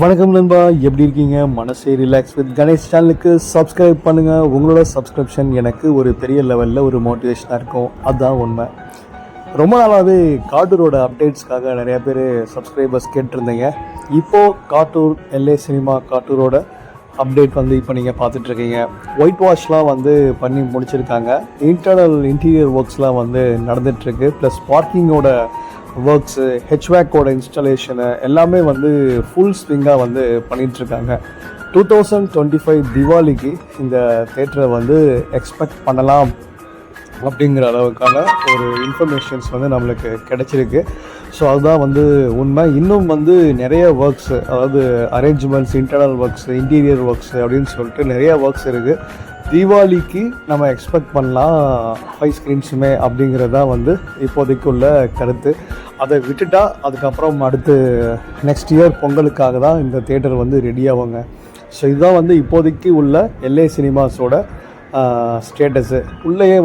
வணக்கம் நண்பா, எப்படி இருக்கீங்க? மனசே ரிலாக்ஸ் வித் கணேஷ் சேனலுக்கு சப்ஸ்கிரைப் பண்ணுங்கள். உங்களோட சப்ஸ்கிரிப்ஷன் எனக்கு ஒரு பெரிய லெவலில் ஒரு மோட்டிவேஷனாக இருக்கும். அதுதான் உண்மை. ரொம்ப நாளாகவே காட்டூரோட அப்டேட்ஸ்க்காக நிறையா பேர் சப்ஸ்கிரைபர்ஸ் கேட்டிருந்தீங்க. இப்போது காட்டூர் எல்ஏ சினிமா காட்டூரோட அப்டேட் இப்போ நீங்கள் பார்த்துட்ருக்கீங்க. ஒயிட் வாஷ்லாம் பண்ணி முடிச்சிருக்காங்க. இன்டீரியர் ஒர்க்ஸ்லாம் நடந்துகிட்ருக்கு. ப்ளஸ் பார்க்கிங்கோட ஒர்க்ஸு, ஹெச்வேக்கோட இன்ஸ்டாலேஷனு எல்லாமே ஃபுல் ஸ்விங்காக பண்ணிகிட்ருக்காங்க. 2025 தீபாவளிக்கு இந்த தேட்டரை எக்ஸ்பெக்ட் பண்ணலாம் அப்படிங்கிற அளவுக்கான ஒரு இன்ஃபர்மேஷன்ஸ் நம்மளுக்கு கிடச்சிருக்கு. ஸோ அதுதான் உண்மை. இன்னும் நிறைய ஒர்க்ஸு, அதாவது arrangements, internal works, interior works அப்படின்னு சொல்லிட்டு நிறைய ஒர்க்ஸ் இருக்குது. தீபாவளிக்கு நம்ம எக்ஸ்பெக்ட் பண்ணலாம் 5 ஸ்க்ரீன்ஸுமே அப்படிங்கிறது தான் இப்போதைக்கு உள்ள கருத்து. அதை விட்டுட்டா அதுக்கப்புறம் அடுத்து நெக்ஸ்ட் இயர் பொங்கலுக்காக தான் இந்த தேட்டர் ரெடியாகுங்க. ஸோ இதுதான் இப்போதைக்கு உள்ள எல்ஏ சினிமாஸோட ஸ்டேட்டஸு. உள்ளேயே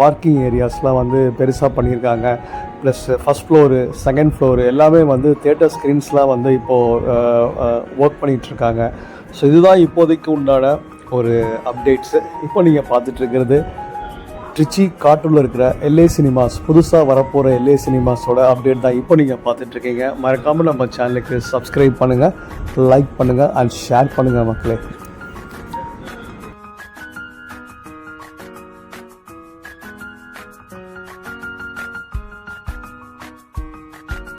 பார்க்கிங் ஏரியாஸ்லாம் பெருசாக பண்ணியிருக்காங்க. Plus first floor, second floor எல்லாமே தேட்டர் ஸ்க்ரீன்ஸ்லாம் இப்போது ஒர்க் பண்ணிகிட்ருக்காங்க. ஸோ இதுதான் இப்போதைக்கு உண்டான ஒரு அப்டேட்ஸு. இப்போ நீங்கள் பார்த்துட்ருக்கிறது ட்ரிச்சி காட்டூரில் இருக்கிற எல்ஏ சினிமாஸ், புதுசாக வரப்போகிற எல்ஏ சினிமாஸோட அப்டேட் தான் இப்போ நீங்கள் பார்த்துட்ருக்கீங்க. மறக்காமல் நம்ம சேனலுக்கு சப்ஸ்கிரைப் பண்ணுங்கள், லைக் பண்ணுங்கள் அண்ட் ஷேர் பண்ணுங்கள் மக்களே.